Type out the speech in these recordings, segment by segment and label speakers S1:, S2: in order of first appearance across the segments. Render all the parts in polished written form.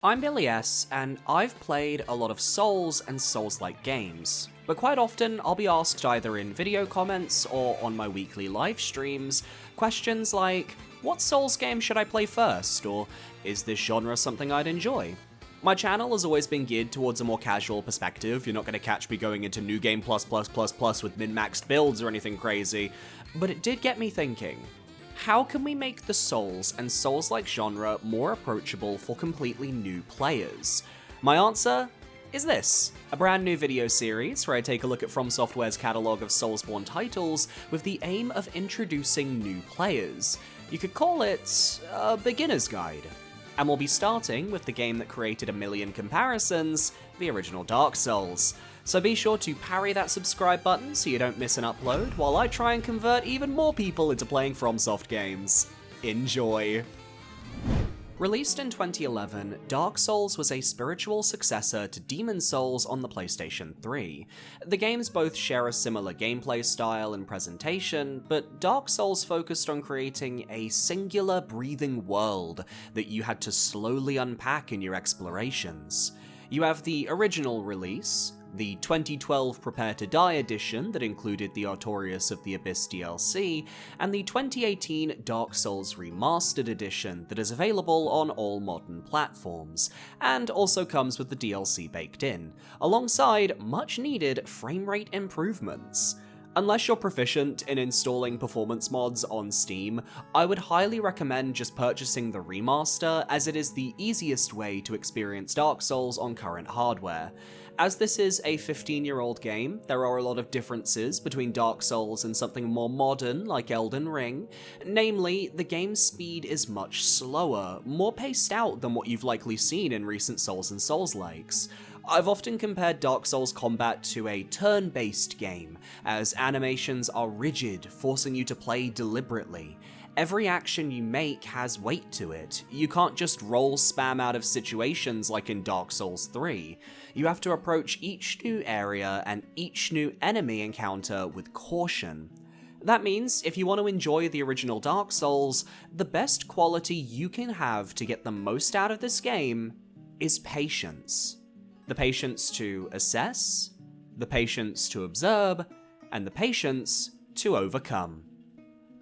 S1: I'm Billy S, and I've played a lot of Souls and Souls-like games, but quite often I'll be asked either in video comments or on my weekly live streams questions like, what Souls game should I play first, or is this genre something I'd enjoy? My channel has always been geared towards a more casual perspective. You're not going to catch me going into New Game plus with min-maxed builds or anything crazy, but it did get me thinking. How can we make the Souls and Souls-like genre more approachable for completely new players? My answer is this, a brand new video series where I take a look at FromSoftware's catalogue of Soulsborne titles with the aim of introducing new players. You could call it a beginner's guide. And we'll be starting with the game that created a million comparisons, the original Dark Souls. So be sure to parry that subscribe button so you don't miss an upload, while I try and convert even more people into playing FromSoft games. Enjoy! Released in 2011, Dark Souls was a spiritual successor to Demon's Souls on the PlayStation 3. The games both share a similar gameplay style and presentation, but Dark Souls focused on creating a singular breathing world that you had to slowly unpack in your explorations. You have the original release, the 2012 Prepare to Die edition that included the Artorias of the Abyss DLC, and the 2018 Dark Souls Remastered edition that is available on all modern platforms, and also comes with the DLC baked in, alongside much needed frame rate improvements. Unless you're proficient in installing performance mods on Steam, I would highly recommend just purchasing the remaster, as it is the easiest way to experience Dark Souls on current hardware. As this is a 15-year-old game, there are a lot of differences between Dark Souls and something more modern like Elden Ring. Namely, the game's speed is much slower, more paced out than what you've likely seen in recent Souls and Souls-likes. I've often compared Dark Souls combat to a turn-based game, as animations are rigid, forcing you to play deliberately. Every action you make has weight to it. You can't just roll spam out of situations like in Dark Souls 3. You have to approach each new area and each new enemy encounter with caution. That means, if you want to enjoy the original Dark Souls, the best quality you can have to get the most out of this game is patience. The patience to assess, the patience to observe, and the patience to overcome.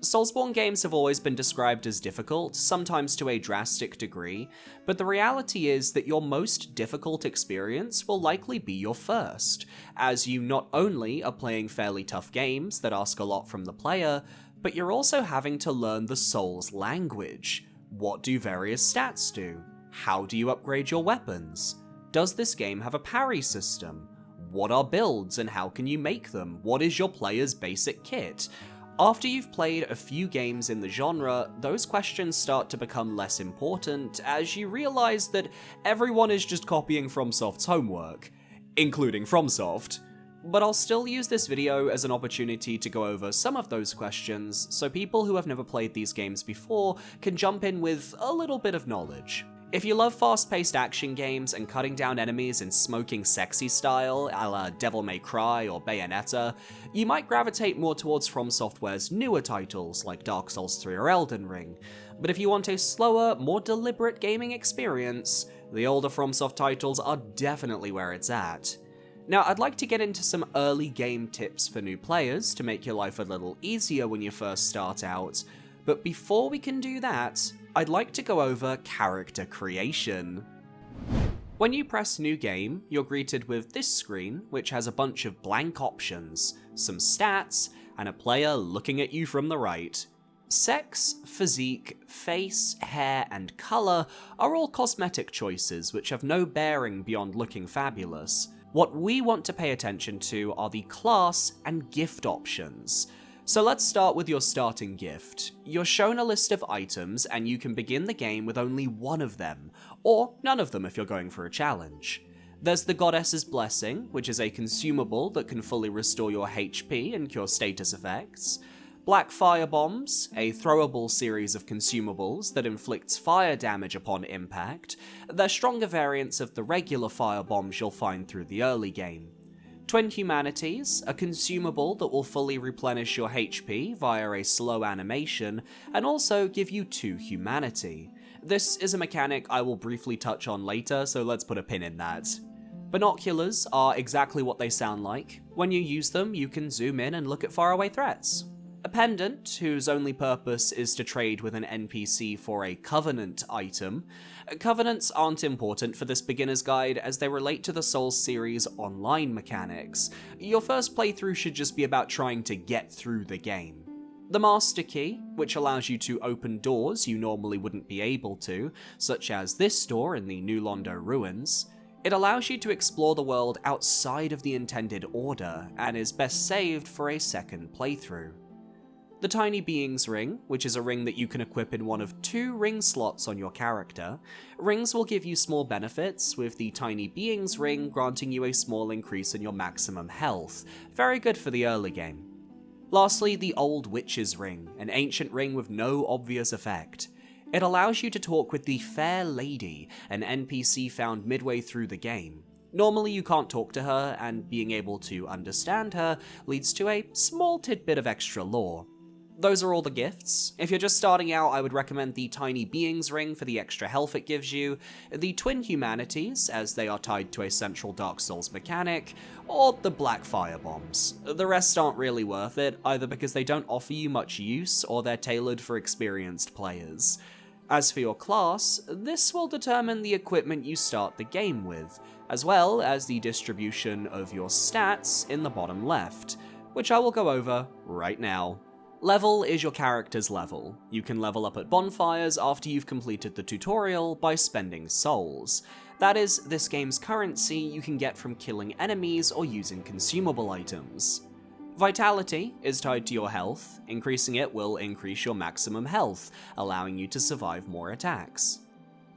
S1: Soulsborne games have always been described as difficult, sometimes to a drastic degree, but the reality is that your most difficult experience will likely be your first, as you not only are playing fairly tough games that ask a lot from the player, but you're also having to learn the Souls language. What do various stats do? How do you upgrade your weapons? Does this game have a parry system? What are builds and how can you make them? What is your player's basic kit? After you've played a few games in the genre, those questions start to become less important as you realize that everyone is just copying FromSoft's homework, including FromSoft. But I'll still use this video as an opportunity to go over some of those questions so people who have never played these games before can jump in with a little bit of knowledge. If you love fast-paced action games and cutting down enemies in smoking sexy style, a la Devil May Cry or Bayonetta, you might gravitate more towards FromSoftware's newer titles like Dark Souls 3 or Elden Ring. But if you want a slower, more deliberate gaming experience, the older FromSoft titles are definitely where it's at. Now, I'd like to get into some early game tips for new players to make your life a little easier when you first start out, but before we can do that, I'd like to go over character creation. When you press New Game, you're greeted with this screen, which has a bunch of blank options, some stats, and a player looking at you from the right. Sex, physique, face, hair, and colour are all cosmetic choices which have no bearing beyond looking fabulous. What we want to pay attention to are the class and gift options. So let's start with your starting gift. You're shown a list of items and you can begin the game with only one of them, or none of them if you're going for a challenge. There's the Goddess's Blessing, which is a consumable that can fully restore your HP and cure status effects. Black Fire Bombs, a throwable series of consumables that inflicts fire damage upon impact. They're stronger variants of the regular fire bombs you'll find through the early game. Twin Humanities, a consumable that will fully replenish your HP via a slow animation, and also give you 2 humanity. This is a mechanic I will briefly touch on later, so let's put a pin in that. Binoculars are exactly what they sound like. When you use them, you can zoom in and look at faraway threats. A pendant, whose only purpose is to trade with an NPC for a Covenant item. Covenants aren't important for this beginner's guide as they relate to the Souls series' online mechanics. Your first playthrough should just be about trying to get through the game. The Master Key, which allows you to open doors you normally wouldn't be able to, such as this door in the New Londo ruins. It allows you to explore the world outside of the intended order, and is best saved for a second playthrough. The Tiny Beings Ring, which is a ring that you can equip in one of 2 ring slots on your character. Rings will give you small benefits, with the Tiny Beings Ring granting you a small increase in your maximum health. Very good for the early game. Lastly, the Old Witch's Ring, an ancient ring with no obvious effect. It allows you to talk with the Fair Lady, an NPC found midway through the game. Normally you can't talk to her, and being able to understand her leads to a small tidbit of extra lore. Those are all the gifts. If you're just starting out, I would recommend the Tiny Beings Ring for the extra health it gives you, the Twin Humanities, as they are tied to a central Dark Souls mechanic, or the Black Fire Bombs. The rest aren't really worth it, either because they don't offer you much use, or they're tailored for experienced players. As for your class, this will determine the equipment you start the game with, as well as the distribution of your stats in the bottom left, which I will go over right now. Level is your character's level. You can level up at bonfires after you've completed the tutorial by spending souls. That is, this game's currency you can get from killing enemies or using consumable items. Vitality is tied to your health. Increasing it will increase your maximum health, allowing you to survive more attacks.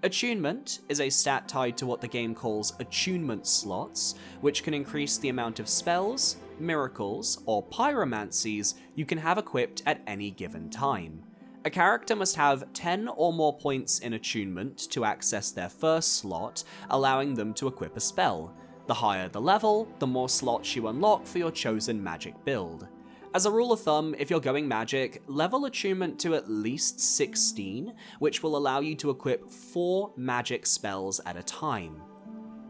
S1: Attunement is a stat tied to what the game calls attunement slots, which can increase the amount of spells, miracles, or pyromancies you can have equipped at any given time. A character must have 10 or more points in attunement to access their first slot, allowing them to equip a spell. The higher the level, the more slots you unlock for your chosen magic build. As a rule of thumb, if you're going magic, level attunement to at least 16, which will allow you to equip 4 magic spells at a time.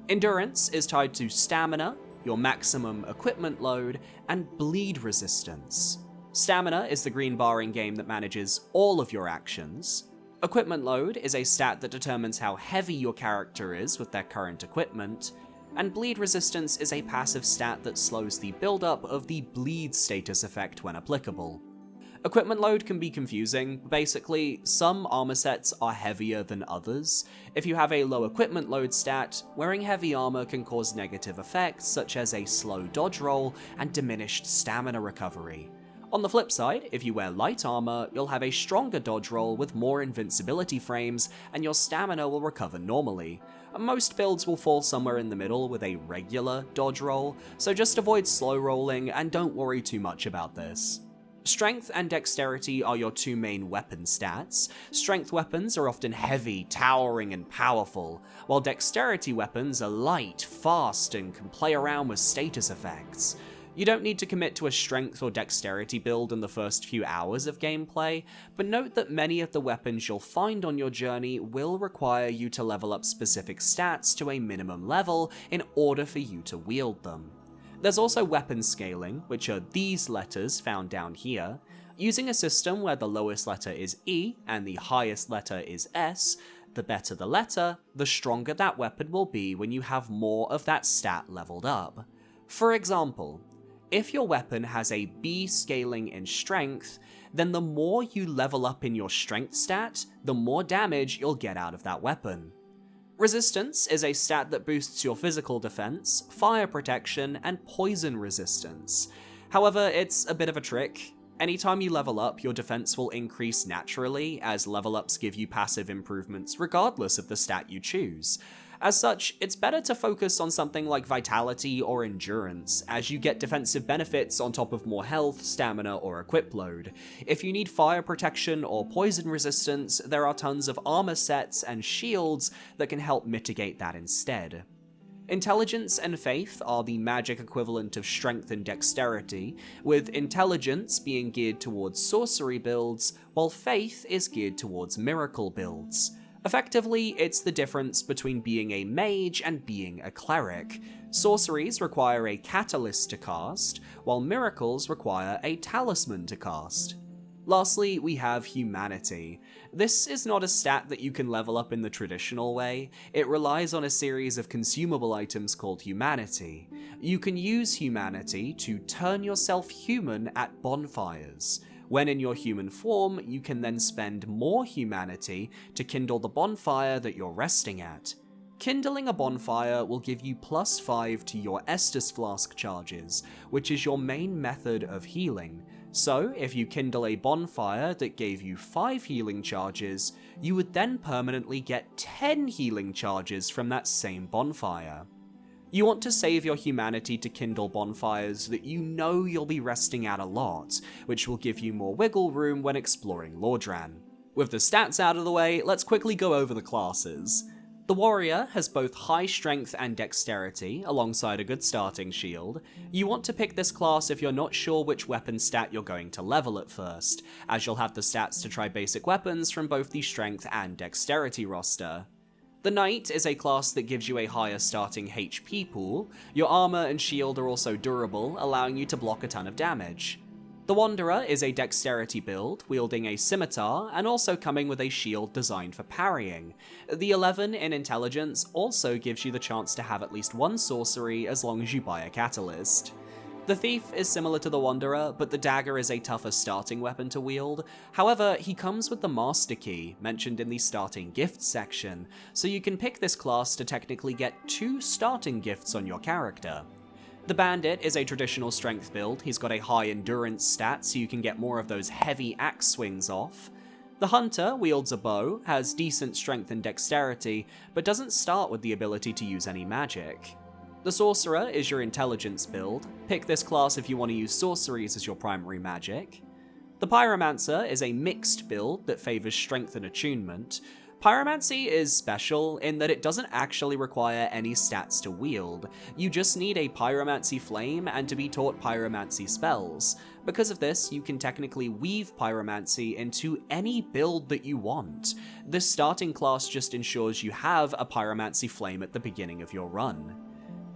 S1: Endurance is tied to stamina, your maximum equipment load, and bleed resistance. Stamina is the green bar in game that manages all of your actions. Equipment load is a stat that determines how heavy your character is with their current equipment. And bleed resistance is a passive stat that slows the build-up of the bleed status effect when applicable. Equipment load can be confusing, but basically, some armor sets are heavier than others. If you have a low equipment load stat, wearing heavy armor can cause negative effects such as a slow dodge roll and diminished stamina recovery. On the flip side, if you wear light armor, you'll have a stronger dodge roll with more invincibility frames, and your stamina will recover normally. Most builds will fall somewhere in the middle with a regular dodge roll, so just avoid slow rolling and don't worry too much about this. Strength and dexterity are your 2 main weapon stats. Strength weapons are often heavy, towering, and powerful, while dexterity weapons are light, fast, and can play around with status effects. You don't need to commit to a strength or dexterity build in the first few hours of gameplay, but note that many of the weapons you'll find on your journey will require you to level up specific stats to a minimum level in order for you to wield them. There's also weapon scaling, which are these letters found down here. Using a system where the lowest letter is E and the highest letter is S, the better the letter, the stronger that weapon will be when you have more of that stat leveled up. For example, if your weapon has a B scaling in strength, then the more you level up in your strength stat, the more damage you'll get out of that weapon. Resistance is a stat that boosts your physical defense, fire protection, and poison resistance. However, it's a bit of a trick. Anytime you level up, your defense will increase naturally, as level ups give you passive improvements regardless of the stat you choose. As such, it's better to focus on something like vitality or endurance, as you get defensive benefits on top of more health, stamina, or equip load. If you need fire protection or poison resistance, there are tons of armor sets and shields that can help mitigate that instead. Intelligence and faith are the magic equivalent of strength and dexterity, with intelligence being geared towards sorcery builds, while faith is geared towards miracle builds. Effectively, it's the difference between being a mage and being a cleric. Sorceries require a catalyst to cast, while miracles require a talisman to cast. Lastly, we have humanity. This is not a stat that you can level up in the traditional way. It relies on a series of consumable items called humanity. You can use humanity to turn yourself human at bonfires. When in your human form, you can then spend more humanity to kindle the bonfire that you're resting at. Kindling a bonfire will give you +5 to your Estus Flask charges, which is your main method of healing. So, if you kindle a bonfire that gave you 5 healing charges, you would then permanently get 10 healing charges from that same bonfire. You want to save your humanity to kindle bonfires that you know you'll be resting at a lot, which will give you more wiggle room when exploring Lordran. With the stats out of the way, let's quickly go over the classes. The warrior has both high strength and dexterity, alongside a good starting shield. You want to pick this class if you're not sure which weapon stat you're going to level at first, as you'll have the stats to try basic weapons from both the strength and dexterity roster. The Knight is a class that gives you a higher starting HP pool. Your armor and shield are also durable, allowing you to block a ton of damage. The Wanderer is a dexterity build, wielding a scimitar, and also coming with a shield designed for parrying. The 11 in intelligence also gives you the chance to have at least one sorcery as long as you buy a catalyst. The Thief is similar to the Wanderer, but the dagger is a tougher starting weapon to wield. However, he comes with the Master Key, mentioned in the starting gifts section, so you can pick this class to technically get 2 starting gifts on your character. The Bandit is a traditional strength build. He's got a high endurance stat, so you can get more of those heavy axe swings off. The Hunter wields a bow, has decent strength and dexterity, but doesn't start with the ability to use any magic. The Sorcerer is your intelligence build. Pick this class if you want to use sorceries as your primary magic. The Pyromancer is a mixed build that favors strength and attunement. Pyromancy is special in that it doesn't actually require any stats to wield. You just need a Pyromancy flame and to be taught Pyromancy spells. Because of this, you can technically weave Pyromancy into any build that you want. This starting class just ensures you have a Pyromancy flame at the beginning of your run.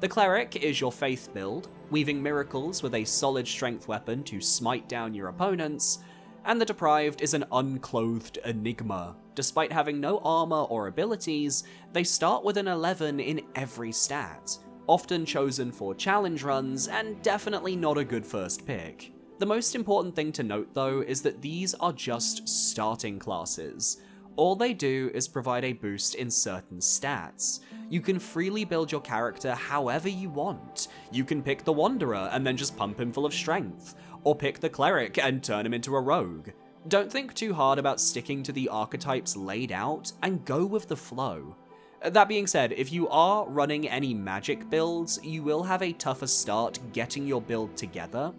S1: The Cleric is your faith build, weaving miracles with a solid strength weapon to smite down your opponents, and the Deprived is an unclothed enigma. Despite having no armor or abilities, they start with an 11 in every stat, often chosen for challenge runs, and definitely not a good first pick. The most important thing to note though is that these are just starting classes. All they do is provide a boost in certain stats. You can freely build your character however you want. You can pick the Wanderer and then just pump him full of strength, or pick the Cleric and turn him into a rogue. Don't think too hard about sticking to the archetypes laid out, and go with the flow. That being said, if you are running any magic builds, you will have a tougher start getting your build together.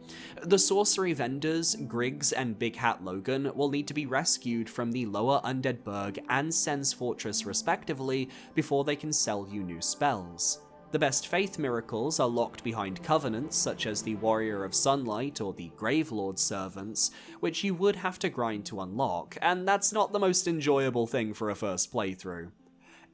S1: The sorcery vendors, Griggs and Big Hat Logan, will need to be rescued from the lower Undead Berg and Sen's Fortress respectively before they can sell you new spells. The best faith miracles are locked behind covenants such as the Warrior of Sunlight or the Gravelord's Servants, which you would have to grind to unlock, and that's not the most enjoyable thing for a first playthrough.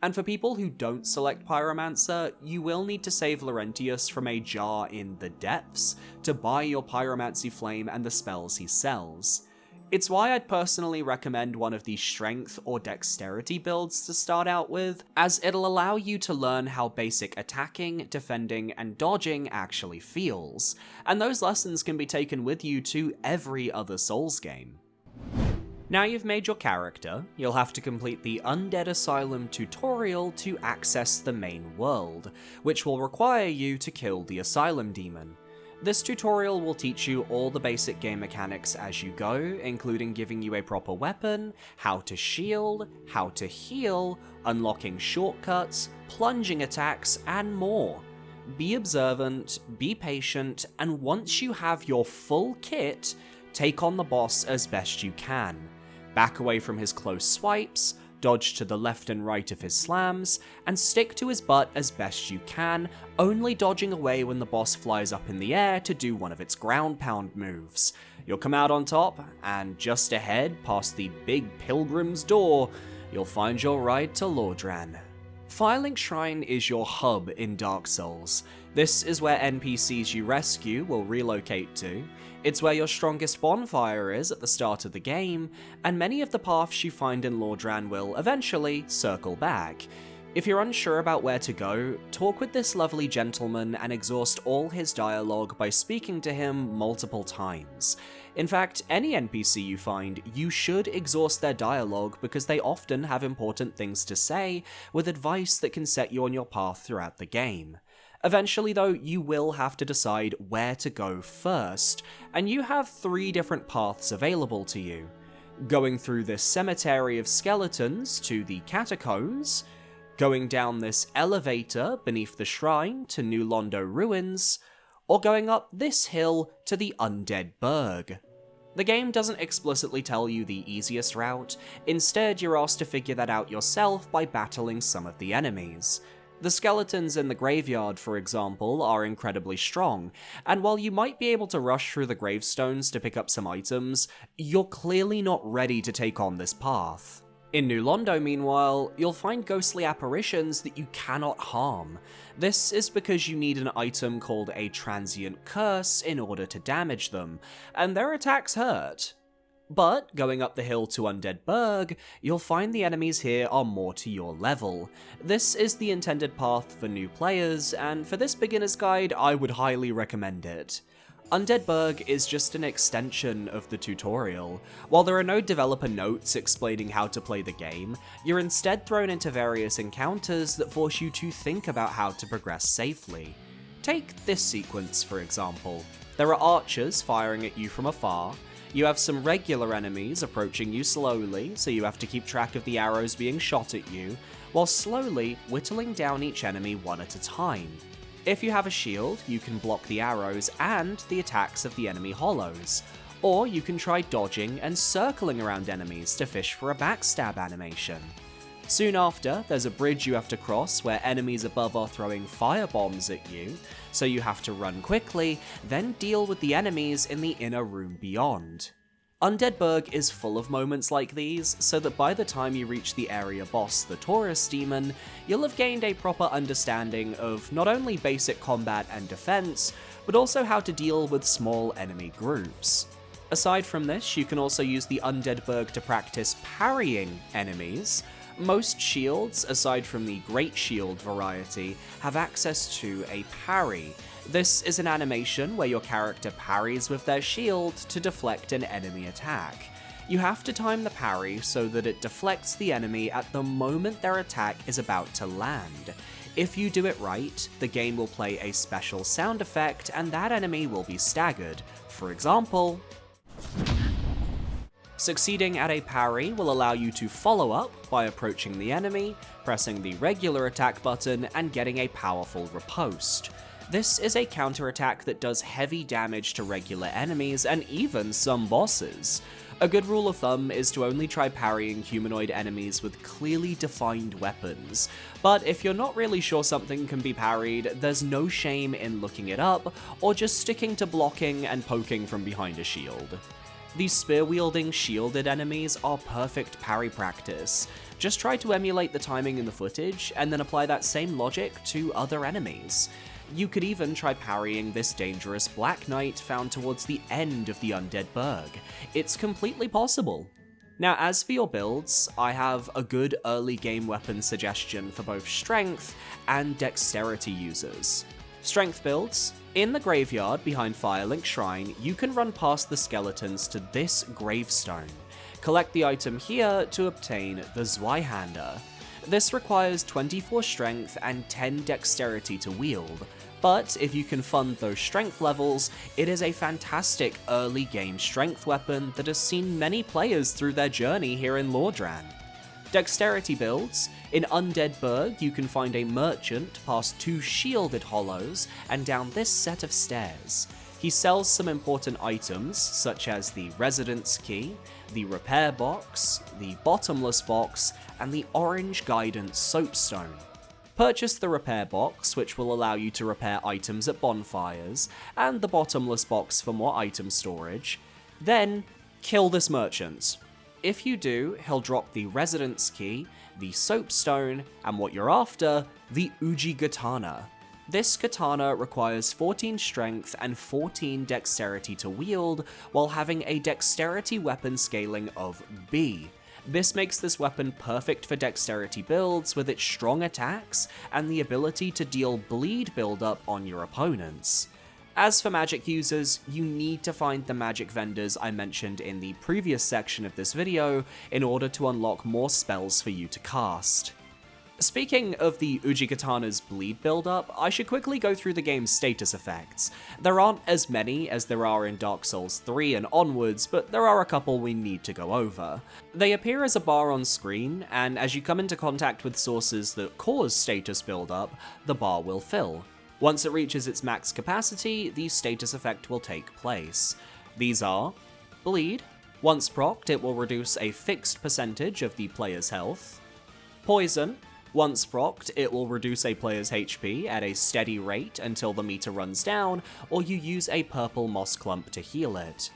S1: And for people who don't select Pyromancer, you will need to save Laurentius from a jar in the depths to buy your Pyromancy Flame and the spells he sells. It's why I'd personally recommend one of the strength or dexterity builds to start out with, as it'll allow you to learn how basic attacking, defending, and dodging actually feels, and those lessons can be taken with you to every other Souls game. Now you've made your character, you'll have to complete the Undead Asylum tutorial to access the main world, which will require you to kill the Asylum Demon. This tutorial will teach you all the basic game mechanics as you go, including giving you a proper weapon, how to shield, how to heal, unlocking shortcuts, plunging attacks, and more. Be observant, be patient, and once you have your full kit, take on the boss as best you can. Back away from his close swipes, dodge to the left and right of his slams, and stick to his butt as best you can, only dodging away when the boss flies up in the air to do one of its ground pound moves. You'll come out on top, and just ahead, past the big pilgrim's door, you'll find your ride to Lordran. Firelink Shrine is your hub in Dark Souls. This is where NPCs you rescue will relocate to, it's where your strongest bonfire is at the start of the game, and many of the paths you find in Lordran will eventually circle back. If you're unsure about where to go, talk with this lovely gentleman and exhaust all his dialogue by speaking to him multiple times. In fact, any NPC you find, you should exhaust their dialogue because they often have important things to say, with advice that can set you on your path throughout the game. Eventually though, you will have to decide where to go first, and you have 3 different paths available to you. Going through this cemetery of skeletons to the catacombs, going down this elevator beneath the shrine to New Londo ruins, or going up this hill to the Undead Berg. The game doesn't explicitly tell you the easiest route, instead you're asked to figure that out yourself by battling some of the enemies. The skeletons in the graveyard, for example, are incredibly strong, and while you might be able to rush through the gravestones to pick up some items, you're clearly not ready to take on this path. In New Londo, meanwhile, you'll find ghostly apparitions that you cannot harm. This is because you need an item called a transient curse in order to damage them, and their attacks hurt. But, going up the hill to Undead Berg, you'll find the enemies here are more to your level. This is the intended path for new players, and for this beginner's guide, I would highly recommend it. Undead Berg is just an extension of the tutorial. While there are no developer notes explaining how to play the game, you're instead thrown into various encounters that force you to think about how to progress safely. Take this sequence, for example. There are archers firing at you from afar, you have some regular enemies approaching you slowly, so you have to keep track of the arrows being shot at you, while slowly whittling down each enemy one at a time. If you have a shield, you can block the arrows and the attacks of the enemy hollows, or you can try dodging and circling around enemies to fish for a backstab animation. Soon after, there's a bridge you have to cross where enemies above are throwing firebombs at you, so you have to run quickly, then deal with the enemies in the inner room beyond. Undead Berg is full of moments like these, so that by the time you reach the area boss, the Taurus Demon, you'll have gained a proper understanding of not only basic combat and defense, but also how to deal with small enemy groups. Aside from this, you can also use the Undead Berg to practice parrying enemies. Most shields, aside from the Great Shield variety, have access to a parry. This is an animation where your character parries with their shield to deflect an enemy attack. You have to time the parry so that it deflects the enemy at the moment their attack is about to land. If you do it right, the game will play a special sound effect and that enemy will be staggered. For example, succeeding at a parry will allow you to follow up by approaching the enemy, pressing the regular attack button, and getting a powerful riposte. This is a counterattack that does heavy damage to regular enemies and even some bosses. A good rule of thumb is to only try parrying humanoid enemies with clearly defined weapons, but if you're not really sure something can be parried, there's no shame in looking it up, or just sticking to blocking and poking from behind a shield. These spear-wielding, shielded enemies are perfect parry practice. Just try to emulate the timing in the footage, and then apply that same logic to other enemies. You could even try parrying this dangerous Black Knight found towards the end of the Undead Berg. It's completely possible. Now, as for your builds, I have a good early game weapon suggestion for both strength and dexterity users. Strength builds. In the graveyard behind Firelink Shrine, you can run past the skeletons to this gravestone. Collect the item here to obtain the Zweihander. This requires 24 strength and 10 dexterity to wield, but if you can fund those strength levels, it is a fantastic early game strength weapon that has seen many players through their journey here in Lordran. Dexterity builds. In Undead Berg, you can find a merchant past 2 shielded hollows and down this set of stairs. He sells some important items, such as the Residence Key, the Repair Box, the Bottomless Box, and the Orange Guidance Soapstone. Purchase the Repair Box, which will allow you to repair items at bonfires, and the Bottomless Box for more item storage. Then, kill this merchant. if you do, he'll drop the Residence Key, the Soapstone, and what you're after, the Uji Katana. This katana requires 14 strength and 14 dexterity to wield, while having a dexterity weapon scaling of B. This makes this weapon perfect for dexterity builds with its strong attacks and the ability to deal bleed buildup on your opponents. As for magic users, you need to find the magic vendors I mentioned in the previous section of this video in order to unlock more spells for you to cast. Speaking of the Uji Katana's bleed buildup, I should quickly go through the game's status effects. There aren't as many as there are in Dark Souls 3 and onwards, but there are a couple we need to go over. They appear as a bar on screen, and as you come into contact with sources that cause status buildup, the bar will fill. Once it reaches its max capacity, the status effect will take place. These are Bleed. Once procced, it will reduce a fixed percentage of the player's health. Poison. Once procced, it will reduce a player's HP at a steady rate until the meter runs down, or you use a purple moss clump to heal it.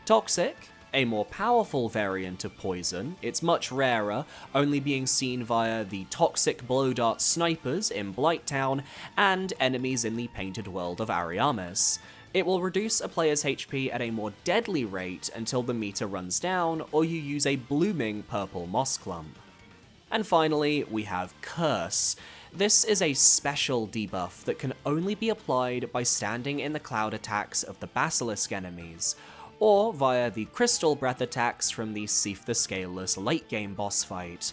S1: Toxic, a more powerful variant of poison. It's much rarer, only being seen via the toxic blow dart snipers in Blighttown and enemies in the painted world of Ariamis. It will reduce a player's HP at a more deadly rate until the meter runs down, or you use a blooming purple moss clump. And finally, we have Curse. This is a special debuff that can only be applied by standing in the cloud attacks of the Basilisk enemies, or via the Crystal Breath attacks from the Seif the Scaleless late game boss fight.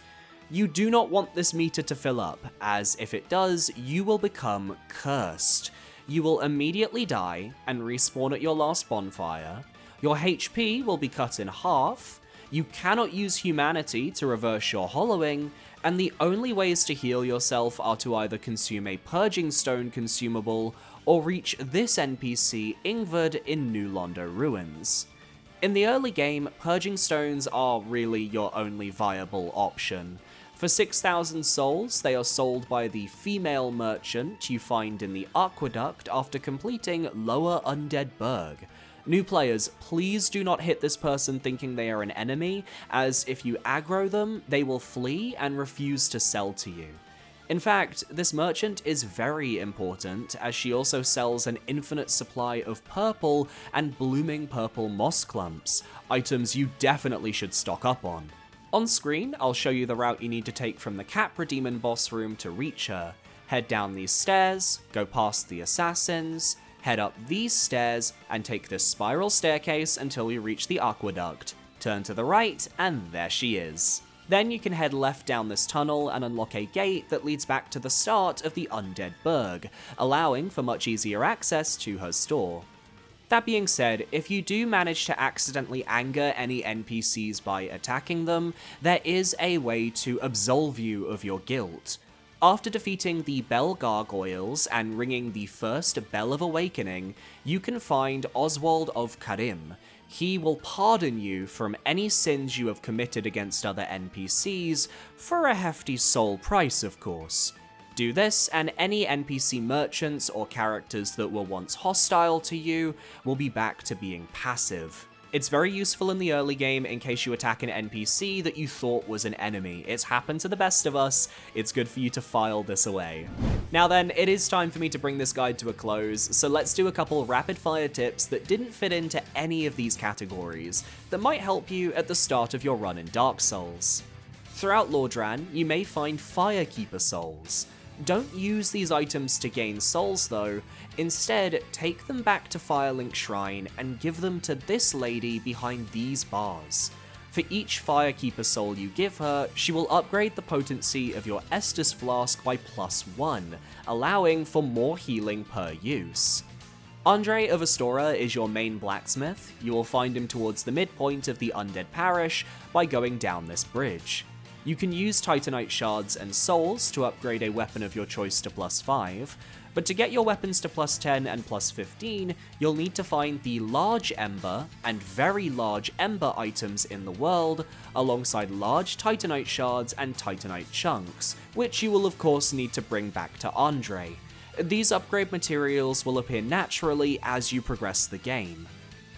S1: You do not want this meter to fill up, as if it does, you will become cursed. You will immediately die and respawn at your last bonfire. Your HP will be cut in half. You cannot use humanity to reverse your hollowing, and the only ways to heal yourself are to either consume a Purging Stone consumable, or reach this NPC Ingvad in New Londo Ruins. In the early game, Purging Stones are really your only viable option. For 6,000 souls, they are sold by the female merchant you find in the Aqueduct after completing Lower Undead Berg. New players, please do not hit this person thinking they are an enemy, as if you aggro them, they will flee and refuse to sell to you. In fact, this merchant is very important, as she also sells an infinite supply of purple and blooming purple moss clumps, items you definitely should stock up on. On screen, I'll show you the route you need to take from the Capra Demon boss room to reach her. Head down these stairs, go past the assassins, head up these stairs, and take this spiral staircase until you reach the aqueduct. Turn to the right, and there she is. Then you can head left down this tunnel and unlock a gate that leads back to the start of the Undead Berg, allowing for much easier access to her store. That being said, if you do manage to accidentally anger any NPCs by attacking them, there is a way to absolve you of your guilt. After defeating the Bell Gargoyles and ringing the first Bell of Awakening, you can find Oswald of Karim. He will pardon you from any sins you have committed against other NPCs, for a hefty soul price of course. Do this, and any NPC merchants or characters that were once hostile to you will be back to being passive. It's very useful in the early game in case you attack an NPC that you thought was an enemy. It's happened to the best of us, it's good for you to file this away. Now then, it is time for me to bring this guide to a close, so let's do a couple rapid fire tips that didn't fit into any of these categories, that might help you at the start of your run in Dark Souls. Throughout Lordran, you may find Firekeeper souls. Don't use these items to gain souls though, instead take them back to Firelink Shrine and give them to this lady behind these bars. For each Firekeeper soul you give her, she will upgrade the potency of your Estus Flask by +1, allowing for more healing per use. Andre of Astora is your main blacksmith. You will find him towards the midpoint of the Undead Parish by going down this bridge. You can use Titanite shards and souls to upgrade a weapon of your choice to +5, but to get your weapons to +10 and +15, you'll need to find the large ember and very large ember items in the world, alongside large Titanite shards and Titanite chunks, which you will of course need to bring back to Andre. These upgrade materials will appear naturally as you progress the game.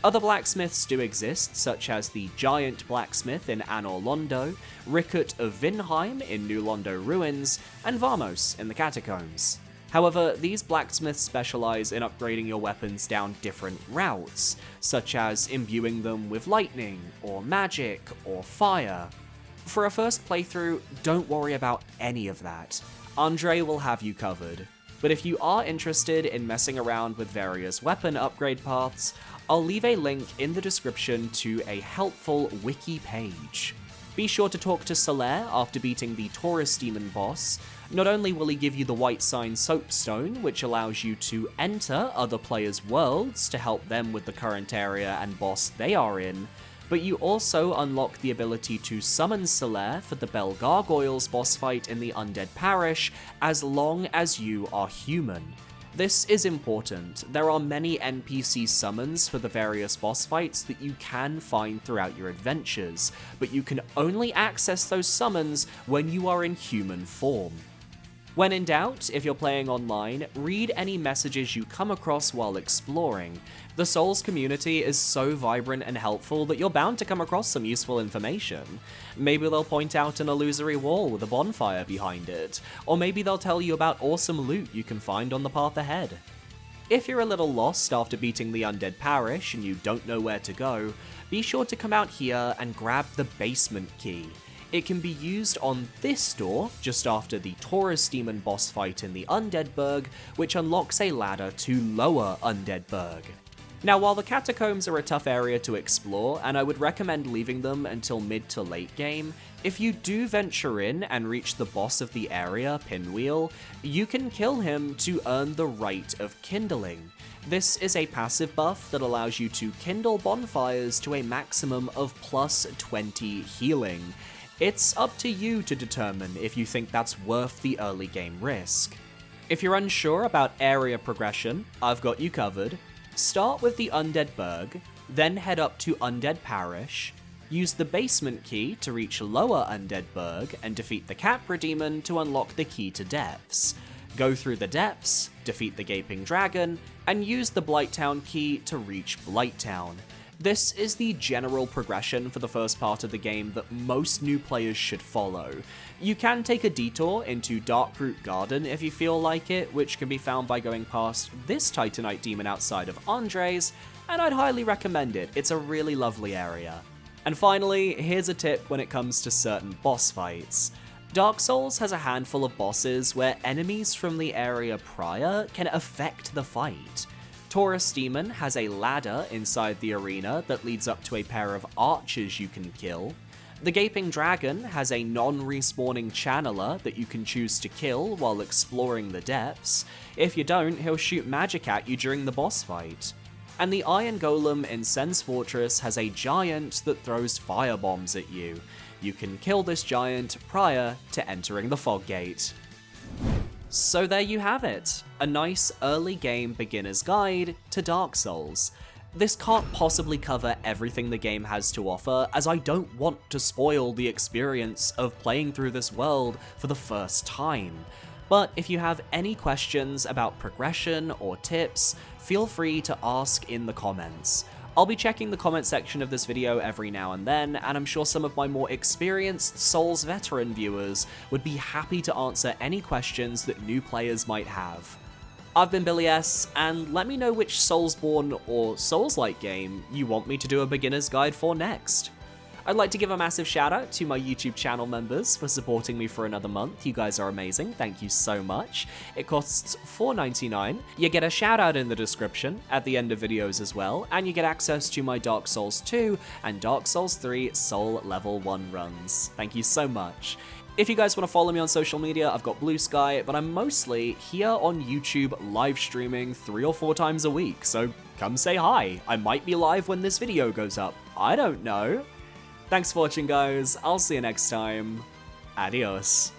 S1: Other blacksmiths do exist, such as the Giant Blacksmith in Anor Londo, Rickert of Vinheim in New Londo Ruins, and Vamos in the Catacombs. However, these blacksmiths specialize in upgrading your weapons down different routes, such as imbuing them with lightning, or magic, or fire. For a first playthrough, don't worry about any of that. Andre will have you covered. But if you are interested in messing around with various weapon upgrade paths, I'll leave a link in the description to a helpful wiki page. Be sure to talk to Solaire after beating the Taurus Demon boss. Not only will he give you the White Sign Soapstone, which allows you to enter other players' worlds to help them with the current area and boss they are in, but you also unlock the ability to summon Solaire for the Bell Gargoyles boss fight in the Undead Parish, as long as you are human. This is important. There are many NPC summons for the various boss fights that you can find throughout your adventures, but you can only access those summons when you are in human form. When in doubt, if you're playing online, read any messages you come across while exploring. The Souls community is so vibrant and helpful that you're bound to come across some useful information. Maybe they'll point out an illusory wall with a bonfire behind it, or maybe they'll tell you about awesome loot you can find on the path ahead. If you're a little lost after beating the Undead Parish and you don't know where to go, be sure to come out here and grab the basement key. It can be used on this door, just after the Taurus Demon boss fight in the Undead Berg, which unlocks a ladder to lower Undead Berg. Now, while the catacombs are a tough area to explore, and I would recommend leaving them until mid to late game, if you do venture in and reach the boss of the area, Pinwheel, you can kill him to earn the Rite of Kindling. This is a passive buff that allows you to kindle bonfires to a maximum of plus 20 healing. It's up to you to determine if you think that's worth the early game risk. If you're unsure about area progression, I've got you covered. Start with the Undead Berg, then head up to Undead Parish, use the basement key to reach lower Undead Berg and defeat the Capra Demon to unlock the key to depths. Go through the depths, defeat the Gaping Dragon, and use the Blighttown key to reach Blighttown. This is the general progression for the first part of the game that most new players should follow. You can take a detour into Darkroot Garden if you feel like it, which can be found by going past this Titanite demon outside of Andre's, and I'd highly recommend it. It's a really lovely area. And finally, here's a tip when it comes to certain boss fights. Dark Souls has a handful of bosses where enemies from the area prior can affect the fight. Taurus Demon has a ladder inside the arena that leads up to a pair of archers you can kill. The Gaping Dragon has a non-respawning channeler that you can choose to kill while exploring the depths. If you don't, he'll shoot magic at you during the boss fight. And the Iron Golem in Sen's Fortress has a giant that throws firebombs at you. You can kill this giant prior to entering the Fog Gate. So there you have it, a nice early game beginner's guide to Dark Souls. This can't possibly cover everything the game has to offer, as I don't want to spoil the experience of playing through this world for the first time. But if you have any questions about progression or tips, feel free to ask in the comments. I'll be checking the comment section of this video every now and then, and I'm sure some of my more experienced Souls veteran viewers would be happy to answer any questions that new players might have. I've been Billy S, and let me know which Soulsborne or Souls-like game you want me to do a beginner's guide for next. I'd like to give a massive shout out to my YouTube channel members for supporting me for another month. You guys are amazing, thank you so much. It costs $4.99. You get a shout out in the description at the end of videos as well, and you get access to my Dark Souls 2 and Dark Souls 3 Soul Level 1 runs. Thank you so much. If you guys want to follow me on social media, I've got Blue Sky, but I'm mostly here on YouTube live streaming 3 or 4 times a week, so come say hi. I might be live when this video goes up. I don't know. Thanks for watching, guys. I'll see you next time. Adios.